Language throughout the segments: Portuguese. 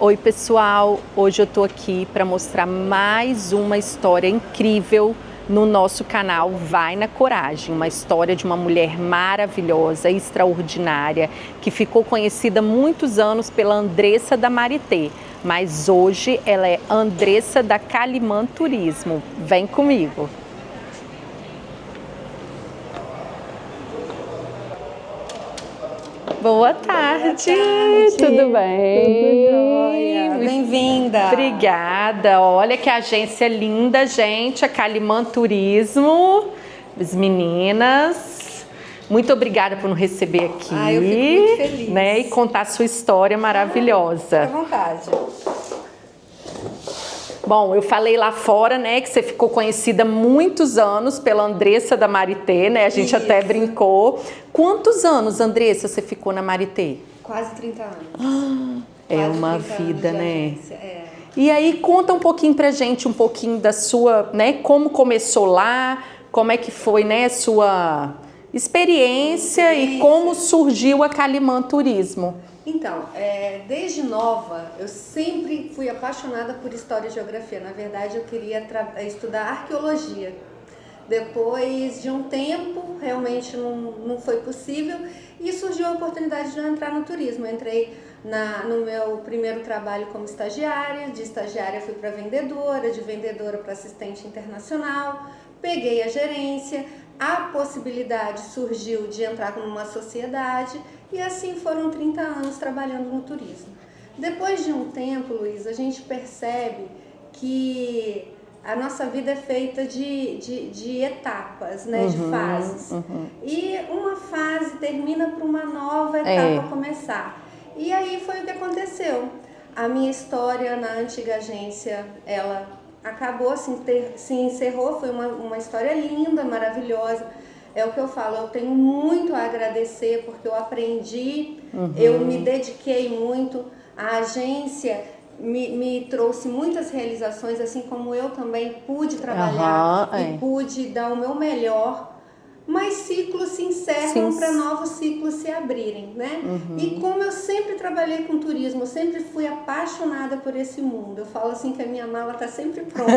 Oi pessoal, hoje eu tô aqui para mostrar mais uma história incrível no nosso canal Vai na Coragem, uma história de uma mulher maravilhosa, extraordinária, que ficou conhecida há muitos anos pela Andressa da Marité, mas hoje ela é Andressa da Calimã Turismo. Vem comigo! Boa tarde, tudo bem? Tudo jóia. Bem-vinda. Obrigada. Olha que agência linda, gente, a Calimã Turismo, as meninas. Muito obrigada por nos receber aqui. Eu fico muito feliz. Né, e contar a sua história maravilhosa. Fique à vontade. Bom, eu falei lá fora, né, que você ficou conhecida há muitos anos pela Andressa da Marité, né? A gente até brincou. Quantos anos, Andressa, você ficou na Marité? Quase 30 anos. É uma vida, né? É. E aí, conta um pouquinho pra gente, um pouquinho da sua, né, como começou lá, como é que foi, né, sua experiência e como surgiu a Calimã Turismo. Então, desde nova, eu sempre fui apaixonada por história e geografia. Na verdade, eu queria estudar arqueologia. Depois de um tempo, realmente não foi possível e surgiu a oportunidade de eu entrar no turismo. Eu entrei no meu primeiro trabalho como estagiária, de estagiária fui para vendedora, de vendedora para assistente internacional, peguei a gerência, a possibilidade surgiu de entrar numa sociedade e assim foram 30 anos trabalhando no turismo. Depois de um tempo, Luiz, a gente percebe que a nossa vida é feita de etapas, né? De fases. E uma fase termina para uma nova etapa começar. E aí foi o que aconteceu. A minha história na antiga agência, ela acabou, se encerrou, foi uma história linda, maravilhosa. É o que eu falo, eu tenho muito a agradecer porque eu aprendi, eu me dediquei muito, a agência me trouxe muitas realizações, assim como eu também pude trabalhar e pude dar o meu melhor, mas ciclos se encerram para novos ciclos se abrirem, né? E como eu sempre trabalhei com turismo, eu sempre fui apaixonada por esse mundo. Eu falo assim que a minha mala está sempre pronta.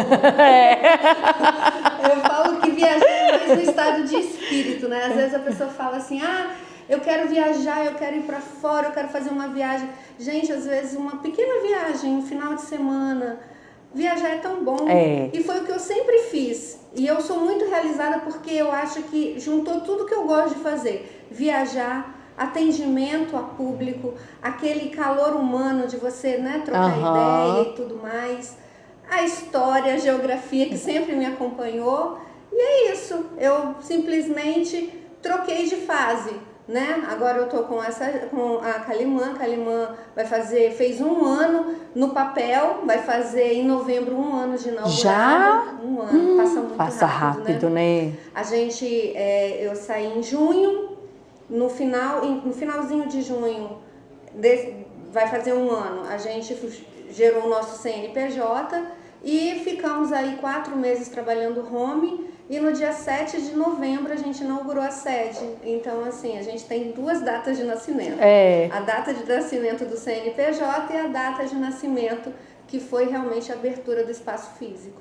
Eu falo que viajar é mais no estado de espírito, né? Às vezes a pessoa fala assim, eu quero viajar, eu quero ir para fora, eu quero fazer uma viagem. Gente, às vezes uma pequena viagem, um final de semana, viajar é tão bom. E foi o que eu sempre fiz. E eu sou muito realizada porque eu acho que juntou tudo que eu gosto de fazer. Viajar, atendimento a público, aquele calor humano de você, né, trocar ideia e tudo mais. A história, a geografia que sempre me acompanhou. E é isso. Eu simplesmente troquei de fase. Né? Agora eu tô com a Calimã. Calimã fez um ano no papel, vai fazer em novembro 1 ano de inaugurado. Já? Um ano, passa rápido, né? A gente, eu saí em junho, no finalzinho de junho, vai fazer 1 ano, a gente gerou o nosso CNPJ e ficamos aí 4 meses trabalhando home. E no dia 7 de novembro a gente inaugurou a sede. Então, assim, a gente tem 2 datas de nascimento. A data de nascimento do CNPJ e a data de nascimento que foi realmente a abertura do espaço físico.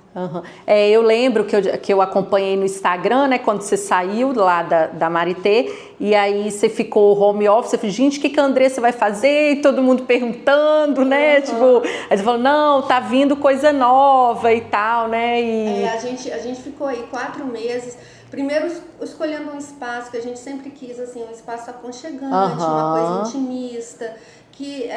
Eu lembro que eu acompanhei no Instagram, né, quando você saiu lá da Marité, e aí você ficou home office, você falou, gente, o que a Andressa vai fazer? E todo mundo perguntando, né, tipo, aí você falou, não, tá vindo coisa nova e tal, né, e... A gente ficou aí 4 meses, primeiro escolhendo um espaço que a gente sempre quis, assim, um espaço aconchegante, uma coisa intimista, que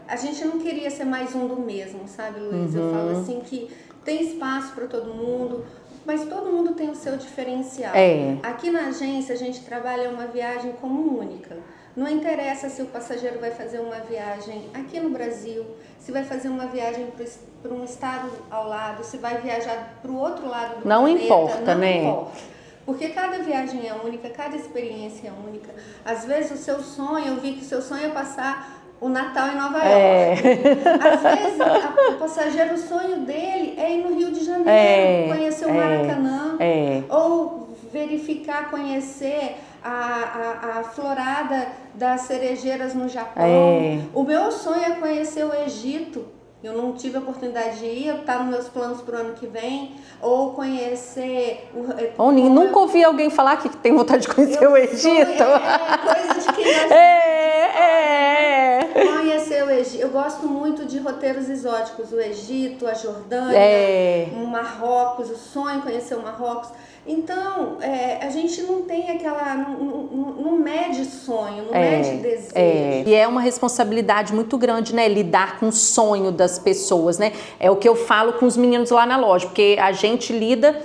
a gente não queria ser mais um do mesmo, sabe, Luiz? Eu falo assim que tem espaço para todo mundo, mas todo mundo tem o seu diferencial. Aqui na agência a gente trabalha uma viagem como única. Não interessa se o passageiro vai fazer uma viagem aqui no Brasil, se vai fazer uma viagem para um estado ao lado, se vai viajar para o outro lado do planeta. Não importa, né? Não importa. Porque cada viagem é única, cada experiência é única. Às vezes o seu sonho, eu vi que o seu sonho é passar o Natal em Nova York. Às vezes o passageiro, o sonho dele é ir no Rio de Janeiro, conhecer o Maracanã, ou verificar, conhecer a florada das cerejeiras no Japão. O meu sonho é conhecer o Egito. Eu não tive a oportunidade de ir, está nos meus planos para o ano que vem, ou conhecer... Nunca ouvi alguém falar que tem vontade de conhecer o Egito. Coisa de quem conhecer o Egito. Eu gosto muito de roteiros exóticos, o Egito, a Jordânia, o Marrocos, o sonho conhecer o Marrocos. Então, a gente não tem aquela... Não mede sonho, não mede desejo. E é uma responsabilidade muito grande, né? Lidar com o sonho das pessoas, né? É o que eu falo com os meninos lá na loja, porque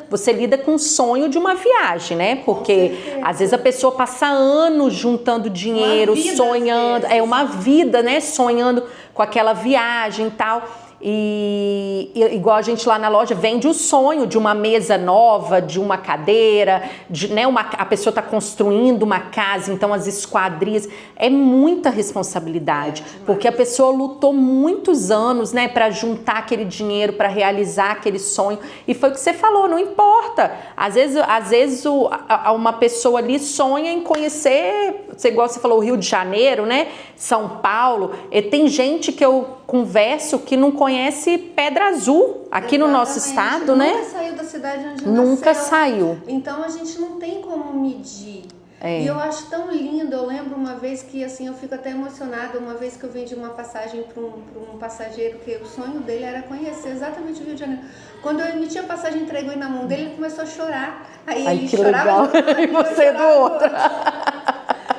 você lida com o sonho de uma viagem, né? Porque às vezes a pessoa passa anos juntando dinheiro, sonhando, uma vida, né? Sonhando com aquela viagem e tal. E igual a gente lá na loja vende o sonho de uma mesa nova, de uma cadeira, né, a pessoa está construindo uma casa, então as esquadrias, é muita responsabilidade, porque a pessoa lutou muitos anos, né, para juntar aquele dinheiro, para realizar aquele sonho, e foi o que você falou, não importa, às vezes uma pessoa ali sonha em conhecer, igual você falou, o Rio de Janeiro, né, São Paulo, e tem gente que eu converso que não conhece Pedra Azul aqui no nosso estado, né? Nunca saiu da cidade onde Nunca nasceu. saiu. Então a gente não tem como medir. E eu acho tão lindo. Eu lembro uma vez que assim eu fico até emocionada, uma vez que eu vendi uma passagem para um passageiro que o sonho dele era conhecer exatamente o Rio de Janeiro. Quando eu emiti a passagem, entregou na mão dele, ele começou a chorar. Aí ele que chorava legal. E você do outro.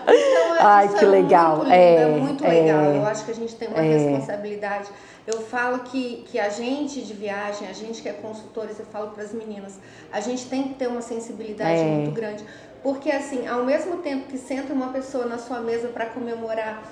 Então, que legal. Muito lindo, é muito legal. Eu acho que a gente tem uma responsabilidade. Eu falo que a gente de viagem, a gente que é consultores, eu falo para as meninas, a gente tem que ter uma sensibilidade muito grande. Porque assim, ao mesmo tempo que senta uma pessoa na sua mesa para comemorar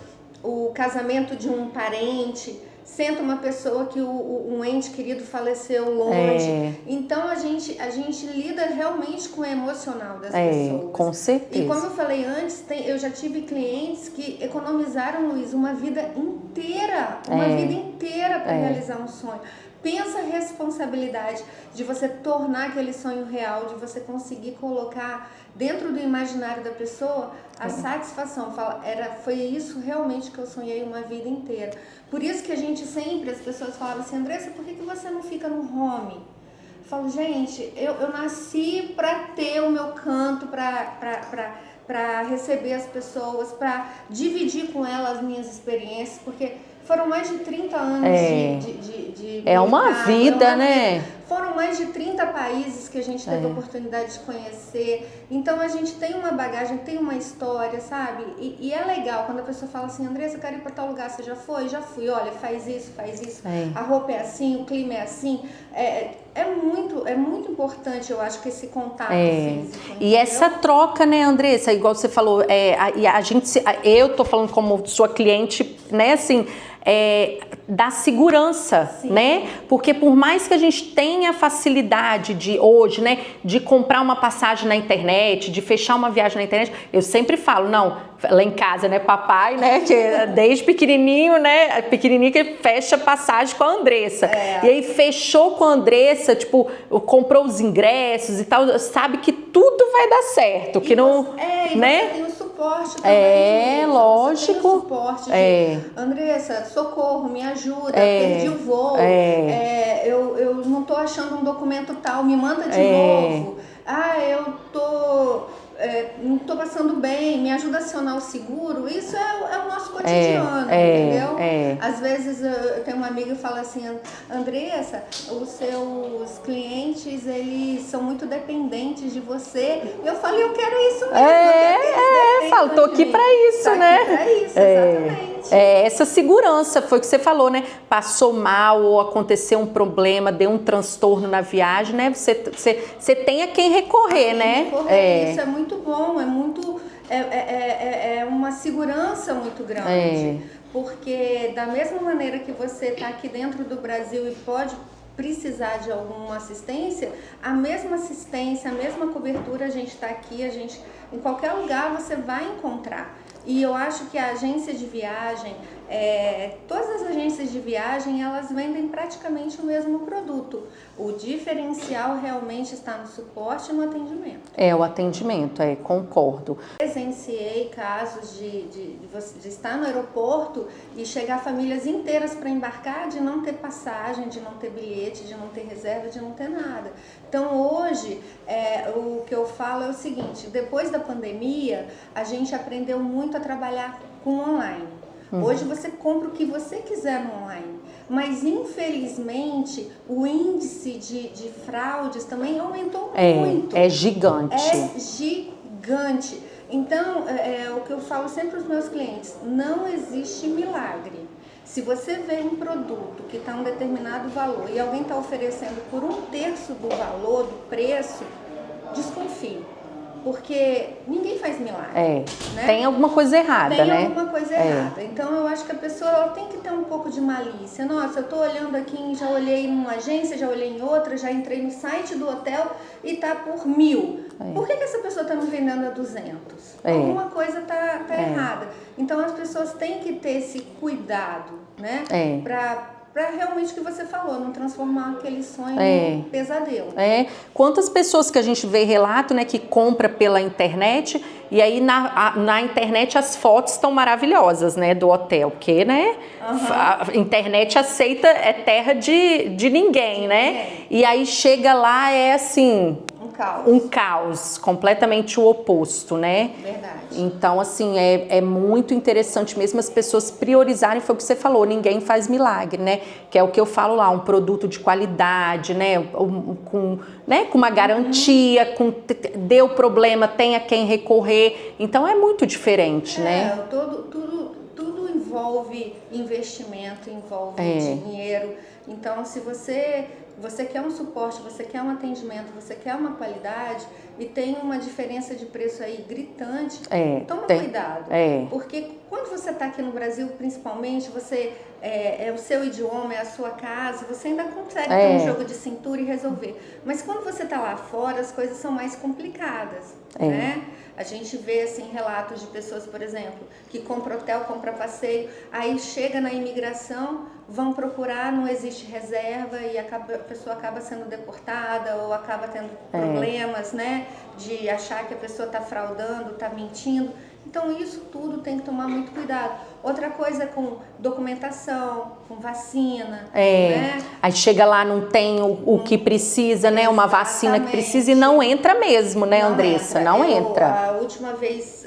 o casamento de um parente, senta uma pessoa que um ente querido faleceu longe. Então a gente lida realmente com o emocional das pessoas. Com certeza. E como eu falei antes, eu já tive clientes que economizaram, Luiz, uma vida inteira. Uma vida inteira para realizar um sonho. Pensa a responsabilidade de você tornar aquele sonho real, de você conseguir colocar dentro do imaginário da pessoa a satisfação. Foi isso realmente que eu sonhei uma vida inteira. Por isso que as pessoas falavam assim, Andressa, por que você não fica no home? Eu falo, gente, eu nasci para ter o meu canto, para receber as pessoas, para dividir com elas as minhas experiências, porque foram mais de 30 anos de uma vida, né? Foram mais de 30 países que a gente teve a oportunidade de conhecer. Então a gente tem uma bagagem, tem uma história, sabe? E é legal quando a pessoa fala assim, Andressa, eu quero ir para tal lugar, você já foi? Já fui, olha, faz isso. A roupa é assim, o clima é assim. É muito importante, eu acho, que esse contato físico. E entendeu? essa troca, né, Andressa, igual você falou, eu tô falando como sua cliente, né, assim, da segurança, né? Porque por mais que a gente tenha facilidade hoje, né, de comprar uma passagem na internet, de fechar uma viagem na internet, eu sempre falo, não, lá em casa, né, papai, né, que desde pequenininho, né, que fecha passagem com a Andressa. E aí fechou com a Andressa, tipo, comprou os ingressos e tal, sabe que tudo vai dar certo, que não, né? Você tem o suporte também. Lógico. Você tem o suporte de, Andressa, socorro, me ajuda, perdi o voo, eu não tô achando um documento tal, me manda de novo. Não estou passando bem, me ajuda a acionar o seguro. Isso é o nosso cotidiano, entendeu? Às vezes eu tenho uma amiga que fala assim, Andressa, os seus clientes, eles são muito dependentes de você. Eu falei, eu quero isso mesmo. Falo, tô aqui para isso, né? Aqui pra isso, exatamente. Essa segurança, foi o que você falou, né? Passou mal ou aconteceu um problema, deu um transtorno na viagem, né? Você tem a quem recorrer, né? Isso é muito bom, é uma segurança muito grande. Porque da mesma maneira que você está aqui dentro do Brasil e pode precisar de alguma assistência, a mesma cobertura, a gente está aqui, em qualquer lugar você vai encontrar. E eu acho que a agência de viagem, todas as agências de viagem, elas vendem praticamente o mesmo produto. O diferencial realmente está no suporte e no atendimento. O atendimento, concordo. Presenciei casos de estar no aeroporto e chegar famílias inteiras para embarcar, de não ter passagem, de não ter bilhete, de não ter reserva, de não ter nada. Então hoje, o que eu falo é o seguinte, depois da pandemia, a gente aprendeu muito a trabalhar com online. Hoje você compra o que você quiser no online, mas infelizmente o índice de fraudes também aumentou muito. É gigante. É gigante. Então, o que eu falo sempre para os meus clientes, não existe milagre. Se você vê um produto que está um determinado valor e alguém está oferecendo por 1/3 do valor, do preço, desconfie. Porque ninguém faz milagre. Né? Tem alguma coisa errada, né? Tem alguma coisa errada. Então eu acho que a pessoa ela tem que ter um pouco de malícia. Nossa, eu tô olhando aqui, já olhei numa agência, já olhei em outra, já entrei no site do hotel e tá por 1.000. Por que essa pessoa tá me vendendo a 200? Alguma coisa tá errada. Então as pessoas têm que ter esse cuidado, né? Para realmente o que você falou, não transformar aquele sonho em pesadelo. Quantas pessoas que a gente vê relato, né, que compra pela internet e aí na internet as fotos estão maravilhosas, né, do hotel, porque, né, a internet aceita, é terra de ninguém, né? E aí chega lá, assim... Um caos, completamente o oposto, né? Verdade. Então, assim, é muito interessante mesmo as pessoas priorizarem, foi o que você falou, ninguém faz milagre, né? Que é o que eu falo lá, um produto de qualidade, né? Com uma garantia, deu problema, tem a quem recorrer. Então, é muito diferente, né? Tudo envolve investimento, envolve dinheiro. Então, se você quer um suporte, você quer um atendimento, você quer uma qualidade e tem uma diferença de preço aí gritante, toma cuidado. Porque quando você está aqui no Brasil, principalmente, você é o seu idioma, é a sua casa, você ainda consegue ter um jogo de cintura e resolver. Mas quando você está lá fora, as coisas são mais complicadas, né? A gente vê assim relatos de pessoas, por exemplo, que compra hotel, compra passeio, aí chega na imigração, vão procurar, não existe reserva e a pessoa acaba sendo deportada ou acaba tendo problemas, né, de achar que a pessoa está fraudando, está mentindo. Então isso tudo tem que tomar muito cuidado. Outra coisa é com documentação, com vacina, né? Aí chega lá, não tem o que precisa, né? Uma vacina que precisa e não entra mesmo, né, Andressa? Não entra. A última vez,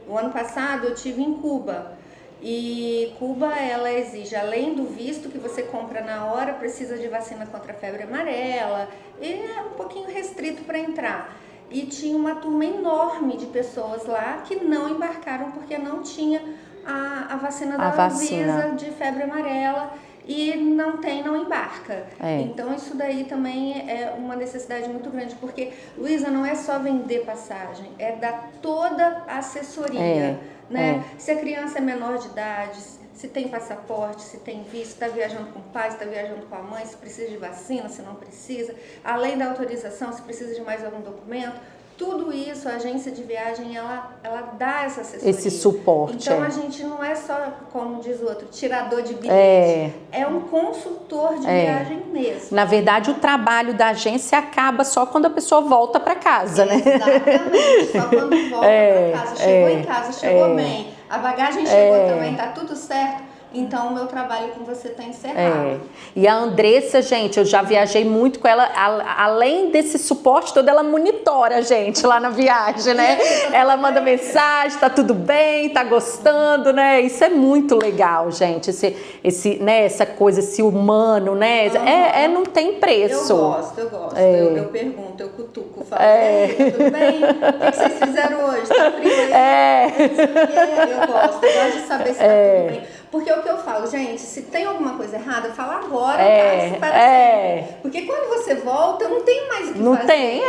o ano passado, eu estive em Cuba. E Cuba, ela exige, além do visto que você compra na hora, precisa de vacina contra a febre amarela. E é um pouquinho restrito para entrar. E tinha uma turma enorme de pessoas lá que não embarcaram porque não tinha a vacina da Anvisa de febre amarela e não embarca. Então isso daí também é uma necessidade muito grande, porque, Luísa, não é só vender passagem, é dar toda a assessoria, né? Se a criança é menor de idade, se tem passaporte, se tem visto, está viajando com o pai, se está viajando com a mãe, se precisa de vacina, se não precisa, além da autorização, se precisa de mais algum documento, tudo isso a agência de viagem ela dá essa assessoria. Esse suporte. Então a gente não é só, como diz o outro, tirador de bilhete, é um consultor de viagem mesmo. Na verdade, o trabalho da agência acaba só quando a pessoa volta para casa, né? Exatamente, só quando volta para casa. Chegou em casa, chegou bem, a bagagem chegou também, tá tudo certo. Então, o meu trabalho com você está encerrado. E a Andressa, gente, eu já viajei muito com ela. Além desse suporte todo, ela monitora a gente lá na viagem, né? Ela manda mensagem, tá tudo bem, tá gostando, né? Isso é muito legal, gente. Né? Essa coisa, esse humano, né? Não tem preço. Eu gosto. Eu pergunto, eu cutuco, falo, tudo bem? O que vocês fizeram hoje? Tá frio aí? Eu gosto de saber se tá tudo bem. Porque é o que eu falo, gente, se tem alguma coisa errada, fala agora, porque quando você volta, eu não tenho mais o que fazer. Não tem,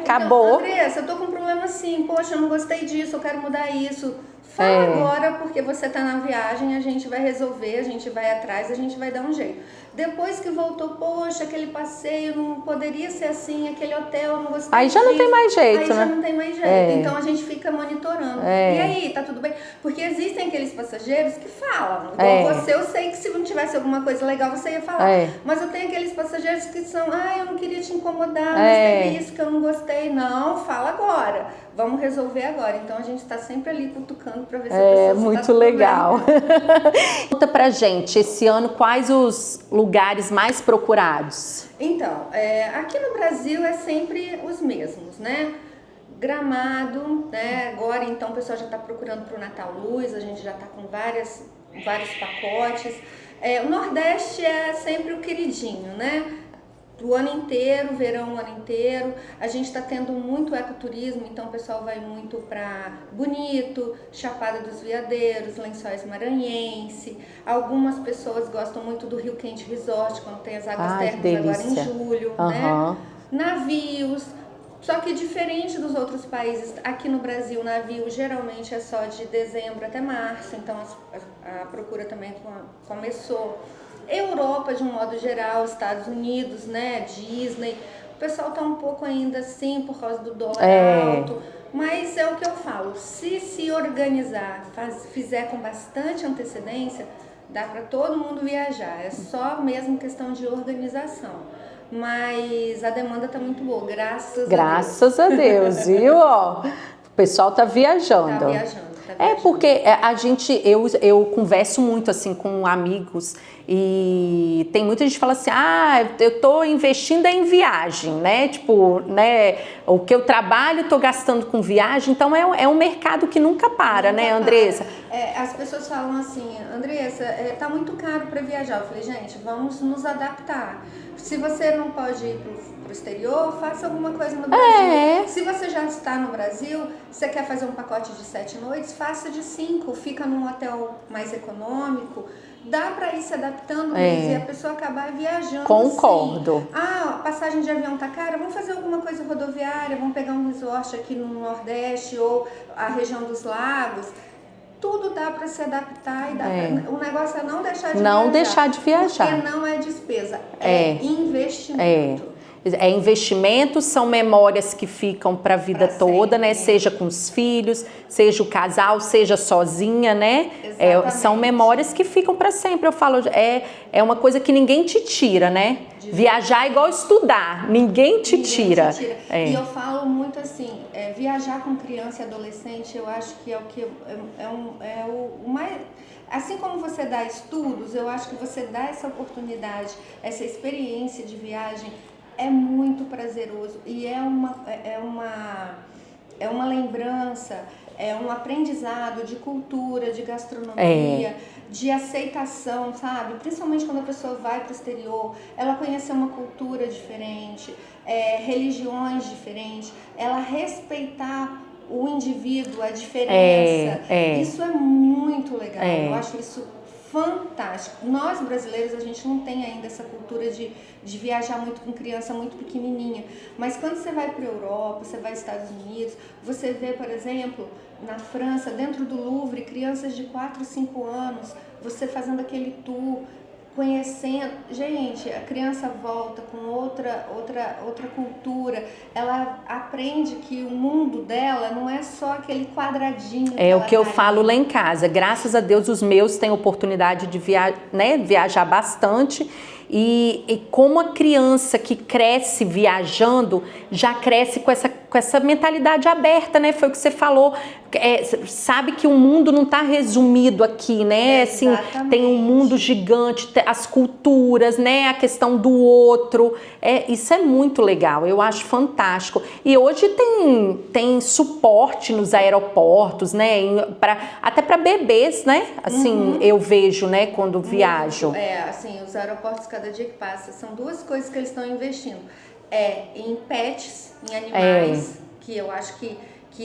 acabou. Então, Andressa, eu tô com um problema assim, poxa, eu não gostei disso, eu quero mudar isso. Fala agora, porque você está na viagem, a gente vai resolver, a gente vai atrás, a gente vai dar um jeito. Depois que voltou, poxa, aquele passeio não poderia ser assim, aquele hotel, não gostei Aí já não tem mais jeito, aí né? já não tem mais jeito. Então a gente fica monitorando. E aí, tá tudo bem? Porque existem aqueles passageiros que falam. Igual você, eu sei que se não tivesse alguma coisa legal, você ia falar. Mas eu tenho aqueles passageiros que são, eu não queria te incomodar, mas teve isso que eu não gostei. Não, fala agora. Vamos resolver agora. Então a gente está sempre ali cutucando para ver se a pessoa está muito tudo legal. bem. Conta pra gente, esse ano, quais os lugares mais procurados? Então, aqui no Brasil é sempre os mesmos, né? Gramado, né? Agora então o pessoal já está procurando para o Natal Luz, a gente já está com vários pacotes. O Nordeste é sempre o queridinho, né? O ano inteiro, verão o ano inteiro. A gente está tendo muito ecoturismo, então o pessoal vai muito para Bonito, Chapada dos Veadeiros, Lençóis Maranhense. Algumas pessoas gostam muito do Rio Quente Resort, quando tem as águas térmicas agora em julho, né? Navios. Só que diferente dos outros países, aqui no Brasil, o navio geralmente é só de dezembro até março, então a procura também começou. Europa, de um modo geral, Estados Unidos, né, Disney, o pessoal tá um pouco ainda assim por causa do dólar alto, mas é o que eu falo, se organizar, fizer com bastante antecedência, dá para todo mundo viajar, é só mesmo questão de organização. Mas a demanda tá muito boa, graças a Deus, viu? O pessoal tá viajando. Tá viajando. Porque eu converso muito assim com amigos e tem muita gente que fala assim, eu tô investindo em viagem, né? Tipo, né? O que eu trabalho, tô gastando com viagem, então é um mercado que nunca para, né, Andressa? As pessoas falam assim, Andressa, tá muito caro para viajar. Eu falei, gente, vamos nos adaptar. Se você não pode ir pro exterior, faça alguma coisa no Brasil. Se você já está no Brasil, você quer fazer um pacote de 7 noites, faça de 5, fica num hotel mais econômico. Dá para ir se adaptando e a pessoa acabar viajando. Concordo. Assim. A passagem de avião tá cara, vamos fazer alguma coisa rodoviária, vamos pegar um resort aqui no Nordeste ou a região dos lagos. Tudo dá para se adaptar e o negócio é não deixar de viajar. Porque não é despesa, é investimento. É investimento, são memórias que ficam para a vida toda, né? Seja com os filhos, seja o casal, seja sozinha, né? São memórias que ficam para sempre. Eu falo, é uma coisa que ninguém te tira, né? Viajar é igual estudar, ninguém te tira. E eu falo muito assim, viajar com criança e adolescente, eu acho que é o mais... Assim como você dá estudos, eu acho que você dá essa oportunidade, essa experiência de viagem, é muito prazeroso e é uma lembrança, é um aprendizado de cultura, de gastronomia, de aceitação, sabe? Principalmente quando a pessoa vai para o exterior, ela conhecer uma cultura diferente, religiões diferentes, ela respeitar o indivíduo, a diferença. Isso é muito legal, eu acho isso fantástico. Nós brasileiros, a gente não tem ainda essa cultura de viajar muito com criança muito pequenininha, mas quando você vai para a Europa, você vai aos Estados Unidos, você vê, por exemplo, na França, dentro do Louvre, crianças de 4, 5 anos, você fazendo aquele tour, conhecendo, gente, a criança volta com outra cultura, ela aprende que o mundo dela não é só aquele quadradinho. É o que eu falo lá em casa, graças a Deus os meus têm oportunidade de viajar bastante. E como a criança que cresce viajando, já cresce com essa mentalidade aberta, né? Foi o que você falou. Sabe que o mundo não está resumido aqui, né? Assim, tem um mundo gigante, as culturas, né? A questão do outro. Isso é muito legal, eu acho fantástico. E hoje tem suporte nos aeroportos, né? Até para bebês, né? Assim, eu vejo, né? Quando viajo. Assim, os aeroportos, cada dia que passa, são duas coisas que eles estão investindo. Em pets, em animais, que eu acho que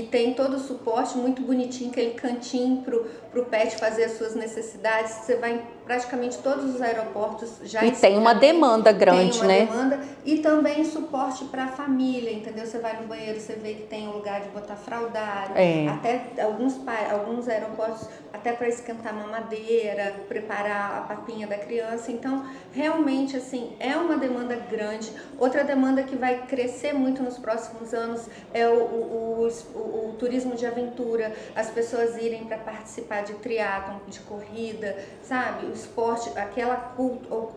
tem todo o suporte muito bonitinho, aquele cantinho pro pet fazer as suas necessidades. Você vai praticamente todos os aeroportos já E tem uma demanda grande, né? Tem uma demanda e também suporte para a família, entendeu? Você vai no banheiro, você vê que tem um lugar de botar fraldário, até alguns aeroportos até para esquentar mamadeira, preparar a papinha da criança. Então, realmente, assim, é uma demanda grande. Outra demanda que vai crescer muito nos próximos anos é o turismo de aventura, as pessoas irem para participar de triatlon, de corrida, sabe? O esporte,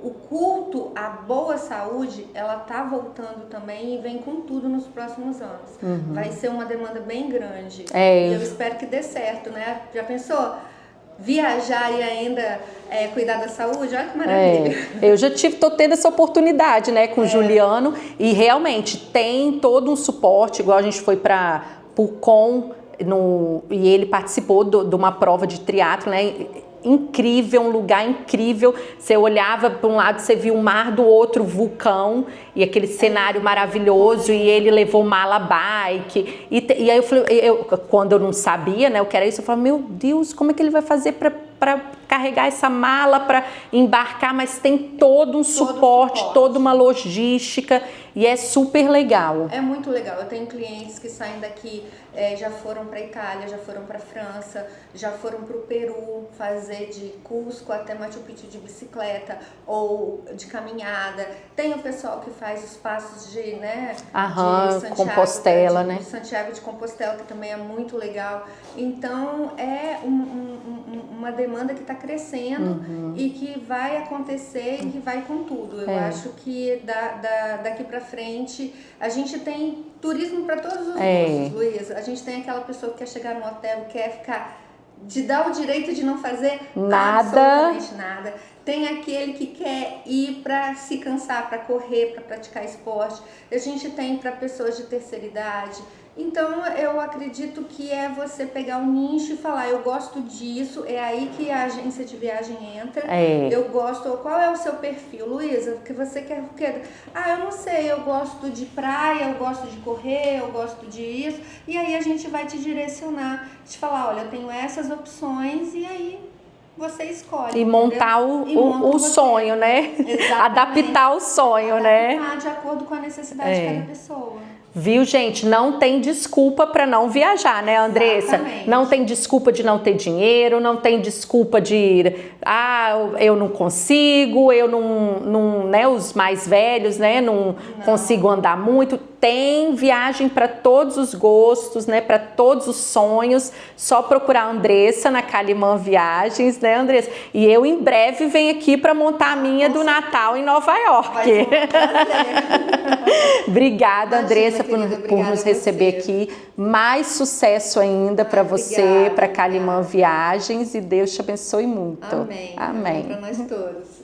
o culto à boa saúde, ela tá voltando também e vem com tudo nos próximos anos. Vai ser uma demanda bem grande. E eu espero que dê certo, né? Já pensou? Viajar e ainda cuidar da saúde, olha que maravilha. Eu já tô tendo essa oportunidade, né, com o Juliano, e realmente tem todo um suporte, igual a gente foi para Pucon, e ele participou de uma prova de triatlo, né? Incrível, um lugar incrível. Você olhava para um lado, você via o mar, do outro vulcão, e aquele cenário maravilhoso, e ele levou mala bike. E aí eu falei, quando eu não sabia, né, o que era isso, eu falei, meu Deus, como é que ele vai fazer para carregar essa mala, para embarcar? Mas tem todo um suporte, toda uma logística, e é super legal. É muito legal. Eu tenho clientes que saem daqui, já foram para Itália, já foram para França, já foram para o Peru fazer de Cusco até Machu Picchu de bicicleta ou de caminhada. Tem o pessoal que faz os passos de Santiago, Compostela, né? De Santiago de Compostela, que também é muito legal. Então é uma demanda que está crescendo e que vai acontecer e que vai com tudo. Eu acho que daqui para frente a gente tem turismo para todos os gostos, Luísa. A gente tem aquela pessoa que quer chegar no hotel, quer ficar, de dar o direito de não fazer absolutamente nada. Tem aquele que quer ir para se cansar, para correr, para praticar esporte. A gente tem para pessoas de terceira idade. Então, eu acredito que é você pegar um nicho e falar, eu gosto disso, é aí que a agência de viagem entra. Eu gosto, qual é o seu perfil, Luísa? O que você quer? Eu não sei, eu gosto de praia, eu gosto de correr, eu gosto disso. E aí a gente vai te direcionar, te falar, olha, eu tenho essas opções, e aí você escolhe. E montar o sonho, né? Exatamente. Adaptar o sonho, né? Adaptar de acordo com a necessidade de cada pessoa. Viu, gente? Não tem desculpa para não viajar, né, Andressa? Exatamente. Não tem desculpa de não ter dinheiro, não tem desculpa de eu não consigo, eu não, né, os mais velhos, né, não consigo andar muito. Tem viagem para todos os gostos, né, para todos os sonhos. Só procurar a Andressa na Calimã Viagens, né, Andressa? E eu em breve venho aqui para montar a minha do Natal em Nova York. Obrigada, Andressa, por nos receber aqui. Mais sucesso ainda para você, para Calimã Viagens, e Deus te abençoe muito. Amém. Amém. Para nós todos.